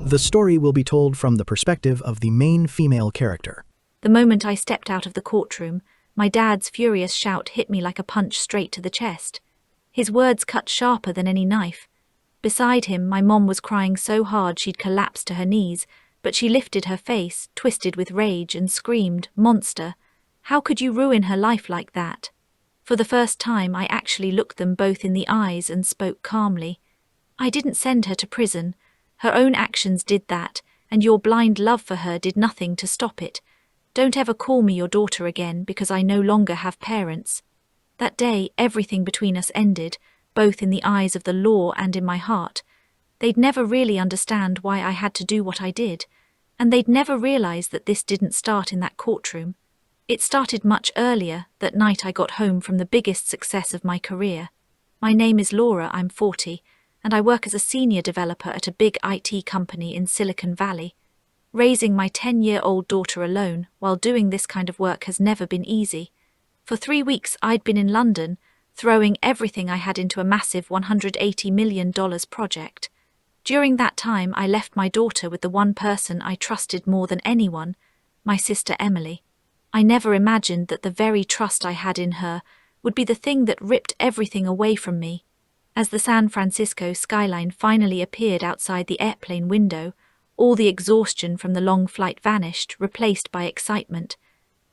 The story will be told from the perspective of the main female character. The moment I stepped out of the courtroom, my dad's furious shout hit me like a punch straight to the chest. His words cut sharper than any knife. Beside him, my mom was crying so hard she'd collapsed to her knees, but she lifted her face, twisted with rage, and screamed, "Monster! How could you ruin her life like that?" For the first time, I actually looked them both in the eyes and spoke calmly. "I didn't send her to prison. Her own actions did that, and your blind love for her did nothing to stop it. Don't ever call me your daughter again, because I no longer have parents." That day, everything between us ended, both in the eyes of the law and in my heart. They'd never really understand why I had to do what I did, and they'd never realize that this didn't start in that courtroom. It started much earlier, that night I got home from the biggest success of my career. My name is Laura, I'm 40, and I work as a senior developer at a big IT company in Silicon Valley. Raising my 10-year-old daughter alone while doing this kind of work has never been easy. For 3 weeks I'd been in London, throwing everything I had into a massive $180 million project. During that time I left my daughter with the one person I trusted more than anyone, my sister Emily. I never imagined that the very trust I had in her would be the thing that ripped everything away from me. As the San Francisco skyline finally appeared outside the airplane window, all the exhaustion from the long flight vanished, replaced by excitement.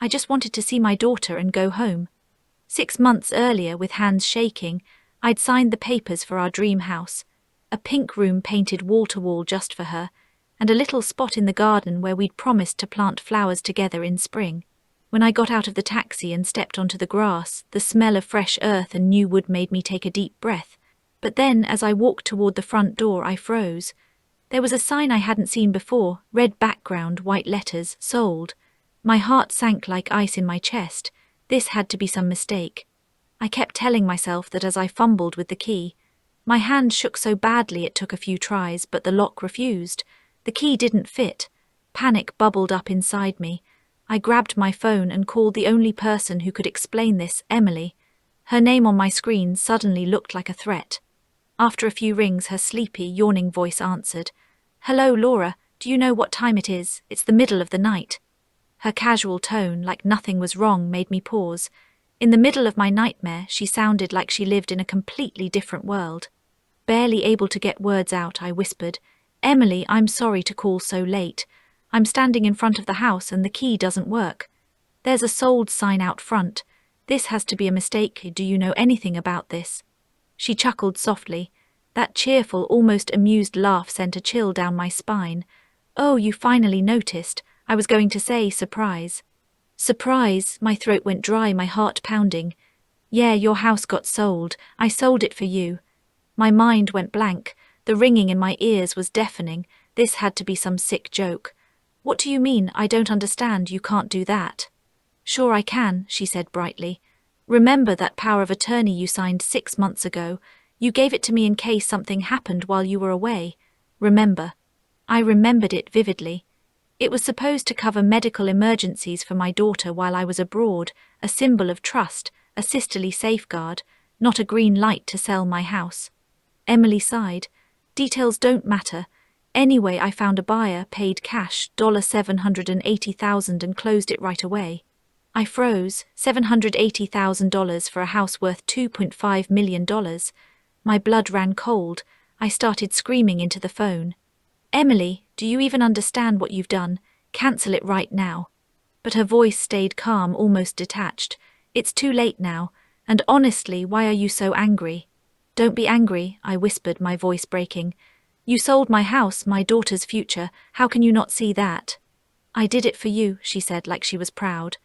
I just wanted to see my daughter and go home. 6 months earlier, with hands shaking, I'd signed the papers for our dream house, a pink room painted wall-to-wall just for her, and a little spot in the garden where we'd promised to plant flowers together in spring. When I got out of the taxi and stepped onto the grass, the smell of fresh earth and new wood made me take a deep breath. But then, as I walked toward the front door, I froze. There was a sign I hadn't seen before, red background, white letters, sold. My heart sank like ice in my chest. This had to be some mistake. I kept telling myself that as I fumbled with the key. My hand shook so badly it took a few tries, but the lock refused. The key didn't fit. Panic bubbled up inside me. I grabbed my phone and called the only person who could explain this, Emily. Her name on my screen suddenly looked like a threat. After a few rings, her sleepy, yawning voice answered. "Hello, Laura. Do you know what time it is? It's the middle of the night." Her casual tone, like nothing was wrong, made me pause. In the middle of my nightmare, she sounded like she lived in a completely different world. Barely able to get words out, I whispered, "Emily, I'm sorry to call so late. I'm standing in front of the house and the key doesn't work. There's a sold sign out front. This has to be a mistake. Do you know anything about this?" She chuckled softly. That cheerful, almost amused laugh sent a chill down my spine. "Oh, you finally noticed. I was going to say surprise." "Surprise?" My throat went dry, my heart pounding. "Yeah, your house got sold. I sold it for you." My mind went blank. The ringing in my ears was deafening. This had to be some sick joke. "What do you mean? I don't understand. You can't do that." "Sure I can," she said brightly. "Remember that power of attorney you signed 6 months ago? You gave it to me in case something happened while you were away. Remember?" I remembered it vividly. It was supposed to cover medical emergencies for my daughter while I was abroad, a symbol of trust, a sisterly safeguard, not a green light to sell my house. Emily sighed. "Details don't matter. Anyway, I found a buyer, paid cash, $780,000, and closed it right away." I froze. $780,000 for a house worth $2.5 million. My blood ran cold. I started screaming into the phone. "Emily, do you even understand what you've done? Cancel it right now." But her voice stayed calm, almost detached. "It's too late now. And honestly, why are you so angry?" "Don't be angry," I whispered, my voice breaking. "You sold my house, my daughter's future. How can you not see that?" "I did it for you," she said like she was proud.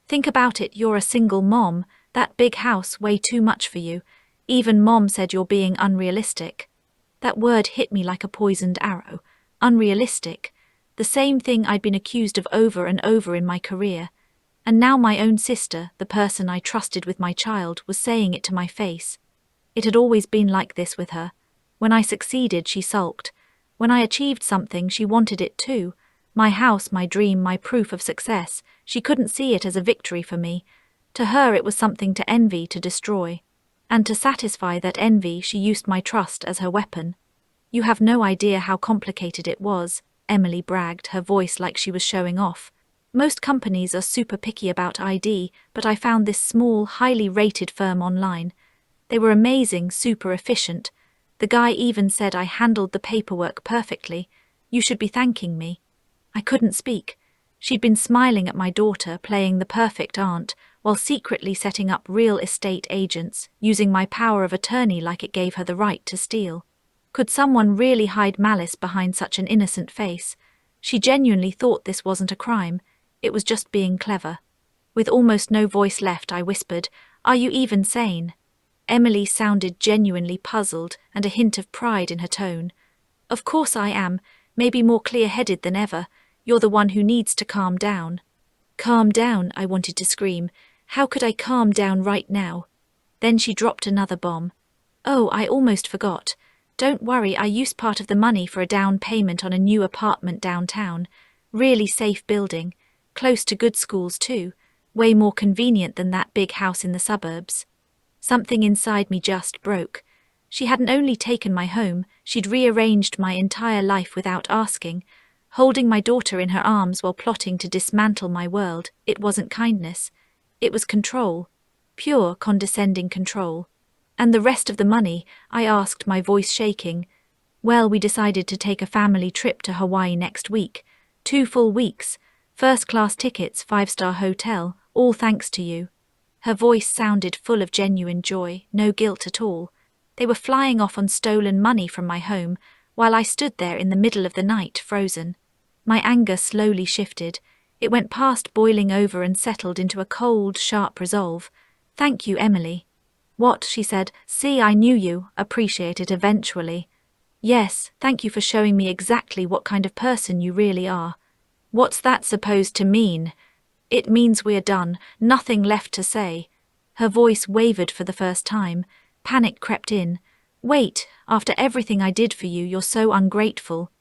"Think about it, you're a single mom. That big house, way too much for you. Even Mom said you're being unrealistic." That word hit me like a poisoned arrow. Unrealistic. The same thing I'd been accused of over and over in my career. And now my own sister, the person I trusted with my child, was saying it to my face. It had always been like this with her. When I succeeded, she sulked. When I achieved something, she wanted it too. My house, my dream, my proof of success. She couldn't see it as a victory for me. To her it was something to envy, to destroy. And to satisfy that envy, she used my trust as her weapon. You have no idea how complicated it was, Emily bragged, her voice like she was showing off. Most companies are super picky about ID, but I found this small, highly rated firm online. They were amazing, super efficient. The guy even said I handled the paperwork perfectly. You should be thanking me. I couldn't speak. She'd been smiling at my daughter, playing the perfect aunt, while secretly setting up real estate agents, using my power of attorney like it gave her the right to steal. Could someone really hide malice behind such an innocent face? She genuinely thought this wasn't a crime. It was just being clever. With almost no voice left, I whispered, "Are you even sane?" Emily sounded genuinely puzzled and a hint of pride in her tone. "Of course I am, maybe more clear-headed than ever. You're the one who needs to calm down." "Calm down," I wanted to scream. How could I calm down right now? Then she dropped another bomb. "Oh, I almost forgot. Don't worry, I used part of the money for a down payment on a new apartment downtown. Really safe building. Close to good schools too. Way more convenient than that big house in the suburbs." Something inside me just broke. She hadn't only taken my home, she'd rearranged my entire life without asking. Holding my daughter in her arms while plotting to dismantle my world, it wasn't kindness. It was control. Pure, condescending control. "And the rest of the money?" I asked, my voice shaking. "Well, we decided to take a family trip to Hawaii next week. 2 full weeks. First-class tickets, 5-star hotel, all thanks to you." Her voice sounded full of genuine joy, no guilt at all. They were flying off on stolen money from my home, while I stood there in the middle of the night, frozen. My anger slowly shifted. It went past boiling over and settled into a cold, sharp resolve. "Thank you, Emily." "What?" she said. "See, I knew you. Appreciate it eventually." "Yes, thank you for showing me exactly what kind of person you really are." "What's that supposed to mean?" "It means we're done. Nothing left to say." Her voice wavered for the first time. Panic crept in. "Wait, after everything I did for you, you're so ungrateful."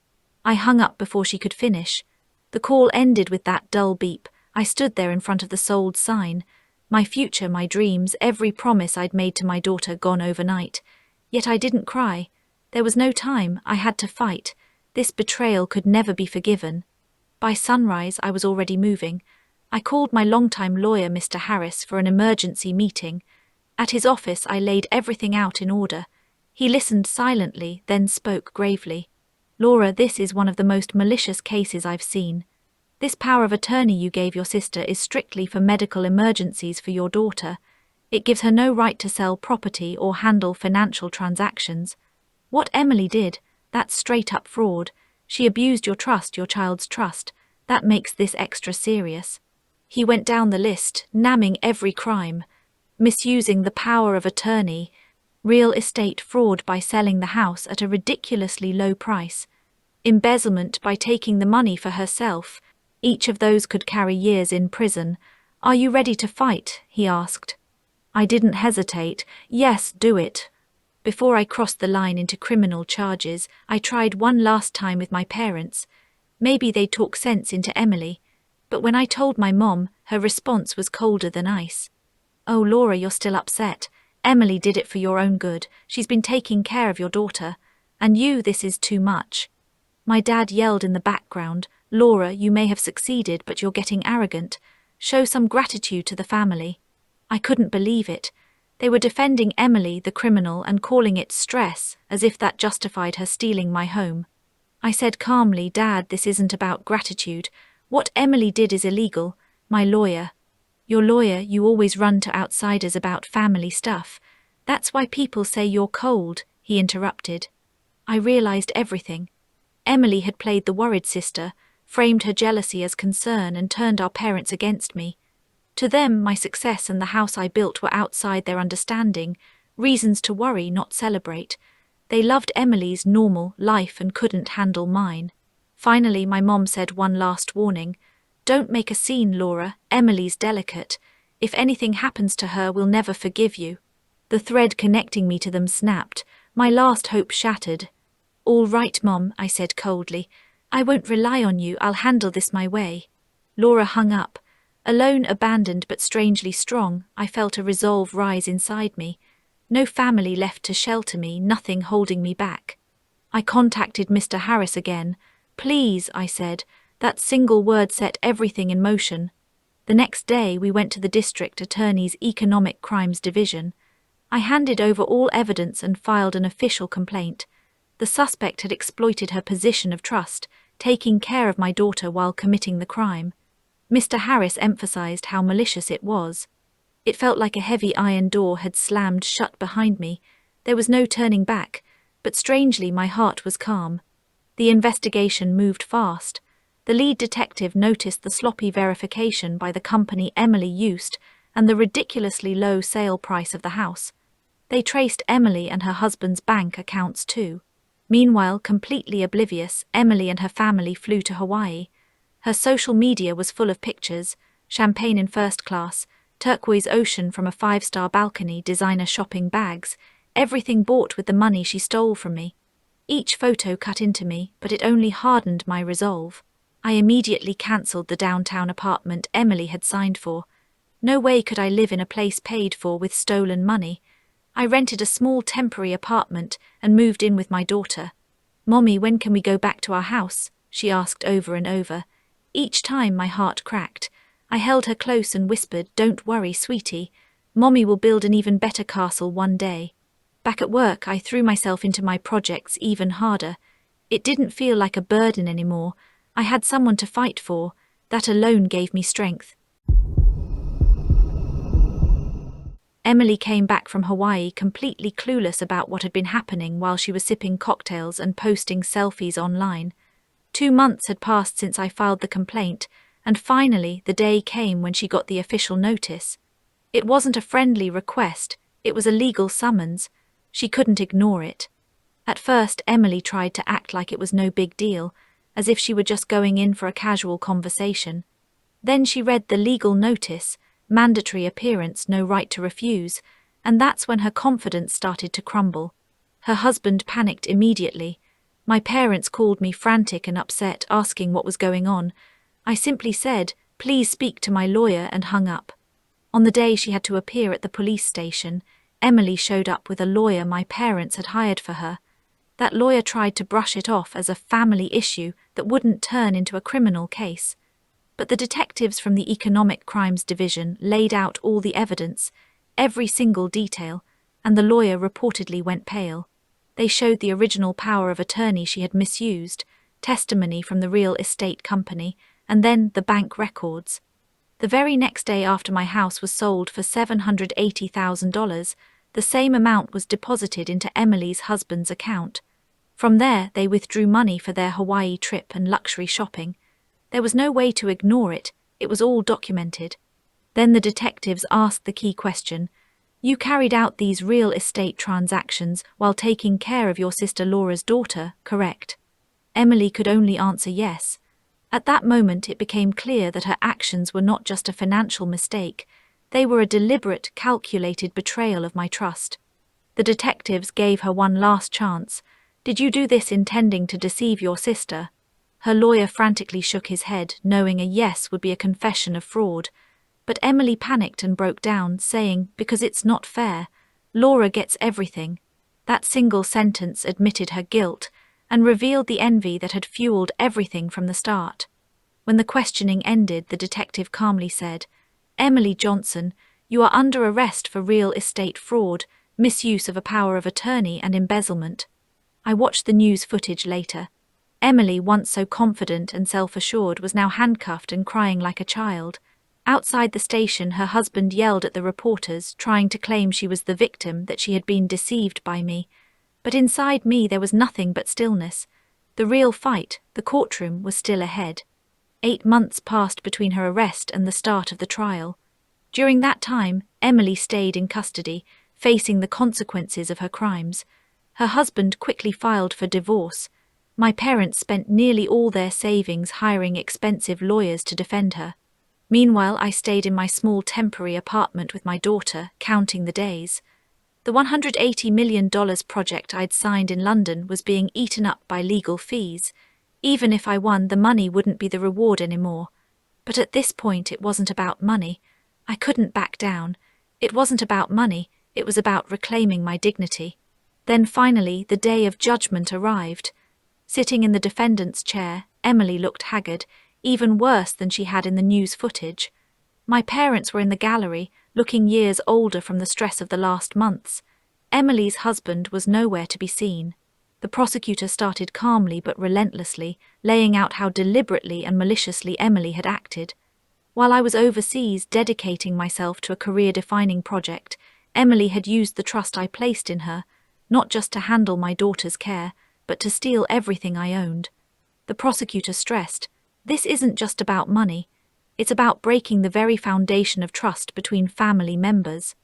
I hung up before she could finish. The call ended with that dull beep. I stood there in front of the sold sign. My future, my dreams, every promise I'd made to my daughter gone overnight. Yet I didn't cry. There was no time. I had to fight. This betrayal could never be forgiven. By sunrise, I was already moving. I called my longtime lawyer, Mr. Harris, for an emergency meeting. At his office, I laid everything out in order. He listened silently, then spoke gravely. "Laura, this is one of the most malicious cases I've seen. This power of attorney you gave your sister is strictly for medical emergencies for your daughter. It gives her no right to sell property or handle financial transactions. What Emily did, that's straight-up fraud. She abused your trust, your child's trust. That makes this extra serious." He went down the list, naming every crime. Misusing the power of attorney, real estate fraud by selling the house at a ridiculously low price, embezzlement by taking the money for herself. Each of those could carry years in prison. "Are you ready to fight?" he asked. I didn't hesitate. "Yes, do it." Before I crossed the line into criminal charges, I tried one last time with my parents. Maybe they'd talk sense into Emily. But when I told my mom, her response was colder than ice. "Oh, Laura, you're still upset. Emily did it for your own good. She's been taking care of your daughter. And this is too much." My dad yelled in the background, "Laura, you may have succeeded, but you're getting arrogant. Show some gratitude to the family." I couldn't believe it. They were defending Emily, the criminal, and calling it stress, as if that justified her stealing my home. I said calmly, "Dad, this isn't about gratitude. What Emily did is illegal. My lawyer." "Your lawyer, you always run to outsiders about family stuff. That's why people say you're cold," he interrupted. I realized everything. Emily had played the worried sister, framed her jealousy as concern, and turned our parents against me. To them, my success and the house I built were outside their understanding, reasons to worry, not celebrate. They loved Emily's normal life and couldn't handle mine. Finally, my mom said one last warning. "Don't make a scene, Laura. Emily's delicate. If anything happens to her, we'll never forgive you." The thread connecting me to them snapped. My last hope shattered. "All right, Mom," I said coldly. "I won't rely on you. I'll handle this my way." Laura hung up. Alone, abandoned but strangely strong, I felt a resolve rise inside me. No family left to shelter me, nothing holding me back. I contacted Mr. Harris again. Please, I said. That single word set everything in motion. The next day we went to the district attorney's Economic Crimes Division. I handed over all evidence and filed an official complaint. The suspect had exploited her position of trust, taking care of my daughter while committing the crime. Mr. Harris emphasized how malicious it was. It felt like a heavy iron door had slammed shut behind me. There was no turning back, but strangely my heart was calm. The investigation moved fast. The lead detective noticed the sloppy verification by the company Emily used and the ridiculously low sale price of the house. They traced Emily and her husband's bank accounts too. Meanwhile, completely oblivious, Emily and her family flew to Hawaii. Her social media was full of pictures: champagne in first class, turquoise ocean from a 5-star balcony, designer shopping bags, everything bought with the money she stole from me. Each photo cut into me, but it only hardened my resolve. I immediately cancelled the downtown apartment Emily had signed for. No way could I live in a place paid for with stolen money. I rented a small temporary apartment and moved in with my daughter. "Mommy, when can we go back to our house?" she asked over and over. Each time my heart cracked. I held her close and whispered, "Don't worry, sweetie. Mommy will build an even better castle one day." Back at work, I threw myself into my projects even harder. It didn't feel like a burden anymore. I had someone to fight for. That alone gave me strength. Emily came back from Hawaii completely clueless about what had been happening while she was sipping cocktails and posting selfies online. 2 months had passed since I filed the complaint, and finally the day came when she got the official notice. It wasn't a friendly request, it was a legal summons. She couldn't ignore it. At first, Emily tried to act like it was no big deal, as if she were just going in for a casual conversation. Then she read the legal notice: mandatory appearance, no right to refuse, and that's when her confidence started to crumble. Her husband panicked immediately. My parents called me frantic and upset, asking what was going on. I simply said, "Please speak to my lawyer," and hung up. On the day she had to appear at the police station, Emily showed up with a lawyer my parents had hired for her. That lawyer tried to brush it off as a family issue that wouldn't turn into a criminal case. But the detectives from the Economic Crimes Division laid out all the evidence, every single detail, and the lawyer reportedly went pale. They showed the original power of attorney she had misused, testimony from the real estate company, and then the bank records. The very next day after my house was sold for $780,000, the same amount was deposited into Emily's husband's account. From there, they withdrew money for their Hawaii trip and luxury shopping. There was no way to ignore it, it was all documented. Then the detectives asked the key question: "You carried out these real estate transactions while taking care of your sister Laura's daughter, correct?" Emily could only answer yes. At that moment it became clear that her actions were not just a financial mistake, they were a deliberate, calculated betrayal of my trust. The detectives gave her one last chance. "Did you do this intending to deceive your sister?" Her lawyer frantically shook his head, knowing a yes would be a confession of fraud. But Emily panicked and broke down, saying, "Because it's not fair. Laura gets everything." That single sentence admitted her guilt and revealed the envy that had fueled everything from the start. When the questioning ended, the detective calmly said, "Emily Johnson, you are under arrest for real estate fraud, misuse of a power of attorney, and embezzlement." I watched the news footage later. Emily, once so confident and self-assured, was now handcuffed and crying like a child. Outside the station, her husband yelled at the reporters, trying to claim she was the victim, that she had been deceived by me. But inside me there was nothing but stillness. The real fight, the courtroom, was still ahead. 8 months passed between her arrest and the start of the trial. During that time, Emily stayed in custody, facing the consequences of her crimes. Her husband quickly filed for divorce. My parents spent nearly all their savings hiring expensive lawyers to defend her. Meanwhile, I stayed in my small temporary apartment with my daughter, counting the days. The $180 million project I'd signed in London was being eaten up by legal fees. Even if I won, the money wouldn't be the reward anymore. But at this point, it wasn't about money. I couldn't back down. It wasn't about money, it was about reclaiming my dignity. Then finally, the day of judgment arrived. Sitting in the defendant's chair, Emily looked haggard, even worse than she had in the news footage. My parents were in the gallery, looking years older from the stress of the last months. Emily's husband was nowhere to be seen. The prosecutor started calmly but relentlessly, laying out how deliberately and maliciously Emily had acted. While I was overseas dedicating myself to a career-defining project, Emily had used the trust I placed in her, not just to handle my daughter's care, but to steal everything I owned. The prosecutor stressed, "This isn't just about money. It's about breaking the very foundation of trust between family members."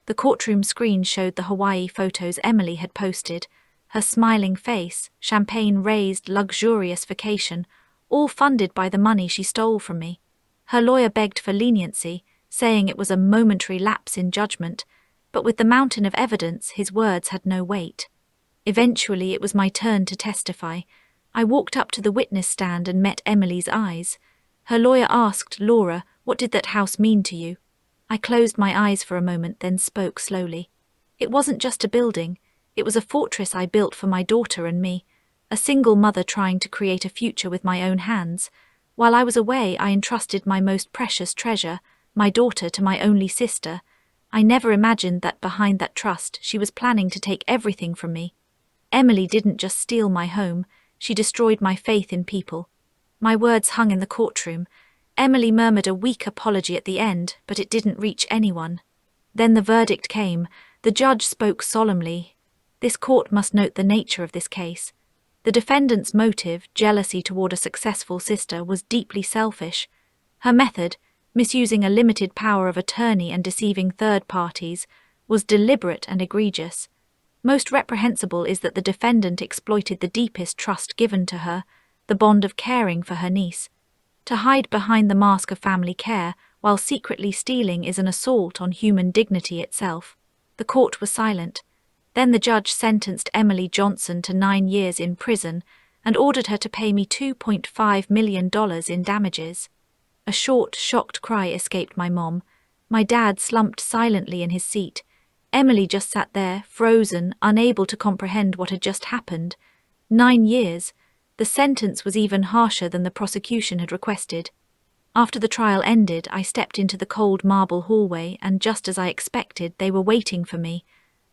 The courtroom screen showed the Hawaii photos Emily had posted, her smiling face, champagne-raised, luxurious vacation, all funded by the money she stole from me. Her lawyer begged for leniency, saying it was a momentary lapse in judgment, but with the mountain of evidence, his words had no weight. Eventually, it was my turn to testify. I walked up to the witness stand and met Emily's eyes. Her lawyer asked, "Laura, what did that house mean to you?" I closed my eyes for a moment, then spoke slowly. "It wasn't just a building. It was a fortress I built for my daughter and me, a single mother trying to create a future with my own hands. While I was away, I entrusted my most precious treasure, my daughter, to my only sister. I never imagined that behind that trust, she was planning to take everything from me. Emily didn't just steal my home, she destroyed my faith in people." My words hung in the courtroom. Emily murmured a weak apology at the end, but it didn't reach anyone. Then the verdict came. The judge spoke solemnly. "This court must note the nature of this case. The defendant's motive, jealousy toward a successful sister, was deeply selfish. Her method, misusing a limited power of attorney and deceiving third parties, was deliberate and egregious. Most reprehensible is that the defendant exploited the deepest trust given to her, the bond of caring for her niece. To hide behind the mask of family care while secretly stealing is an assault on human dignity itself." The court was silent. Then the judge sentenced Emily Johnson to 9 years in prison and ordered her to pay me $2.5 million in damages. A short, shocked cry escaped my mom. My dad slumped silently in his seat. Emily just sat there, frozen, unable to comprehend what had just happened. 9 years. The sentence was even harsher than the prosecution had requested. After the trial ended, I stepped into the cold marble hallway, and just as I expected, they were waiting for me.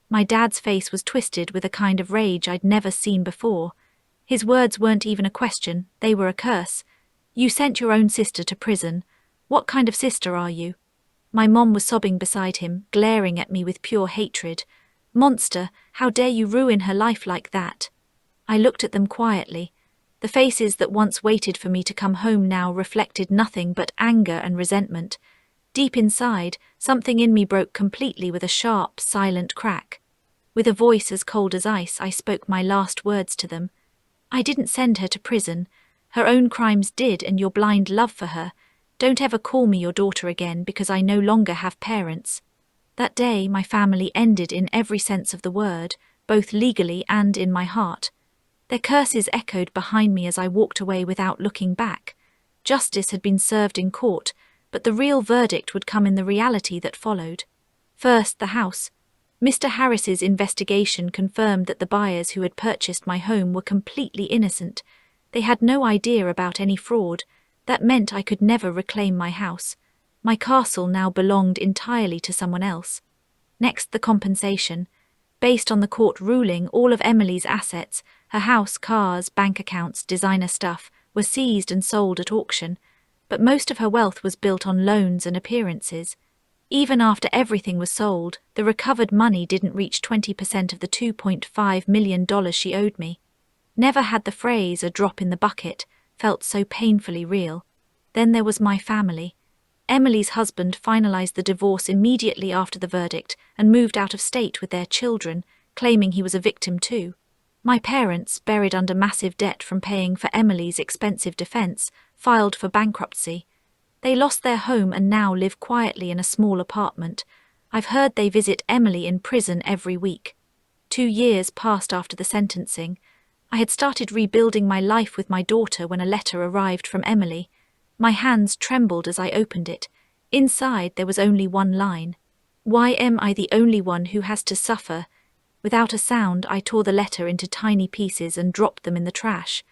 My dad's face was twisted with a kind of rage I'd never seen before. His words weren't even a question, they were a curse. "You sent your own sister to prison. What kind of sister are you?" My mom was sobbing beside him, glaring at me with pure hatred. "Monster, how dare you ruin her life like that?" I looked at them quietly. The faces that once waited for me to come home now reflected nothing but anger and resentment. Deep inside, something in me broke completely with a sharp, silent crack. With a voice as cold as ice, I spoke my last words to them. "I didn't send her to prison. Her own crimes did, and your blind love for her. Don't ever call me your daughter again, because I no longer have parents." That day, my family ended in every sense of the word, both legally and in my heart. Their curses echoed behind me as I walked away without looking back. Justice had been served in court, but the real verdict would come in the reality that followed. First, the house. Mr. Harris's investigation confirmed that the buyers who had purchased my home were completely innocent. They had no idea about any fraud. That meant I could never reclaim my house. My castle now belonged entirely to someone else. Next, the compensation. Based on the court ruling, all of Emily's assets, her house, cars, bank accounts, designer stuff, were seized and sold at auction, but most of her wealth was built on loans and appearances. Even after everything was sold, the recovered money didn't reach 20% of the $2.5 million she owed me. Never had the phrase "a drop in the bucket" felt so painfully real. Then there was my family. Emily's husband finalized the divorce immediately after the verdict and moved out of state with their children, claiming he was a victim too. My parents, buried under massive debt from paying for Emily's expensive defense, filed for bankruptcy. They lost their home and now live quietly in a small apartment. I've heard they visit Emily in prison every week. 2 years passed after the sentencing. I had started rebuilding my life with my daughter when a letter arrived from Emily. My hands trembled as I opened it. Inside there was only one line. "Why am I the only one who has to suffer? Without a sound, I tore the letter into tiny pieces and dropped them in the trash.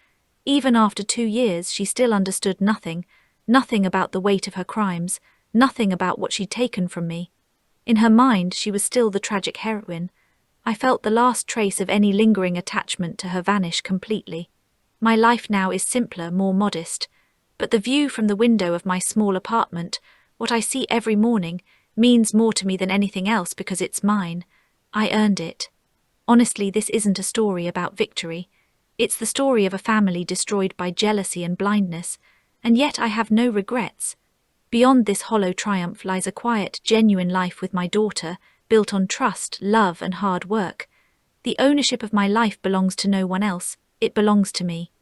Even after 2 years, she still understood nothing, nothing about the weight of her crimes, nothing about what she'd taken from me. In her mind, she was still the tragic heroine. I felt the last trace of any lingering attachment to her vanish completely. My life now is simpler, more modest, but the view from the window of my small apartment, what I see every morning, means more to me than anything else because it's mine. I earned it. Honestly, this isn't a story about victory. It's the story of a family destroyed by jealousy and blindness, and yet I have no regrets. Beyond this hollow triumph lies a quiet, genuine life with my daughter, built on trust, love, and hard work. The ownership of my life belongs to no one else, it belongs to me.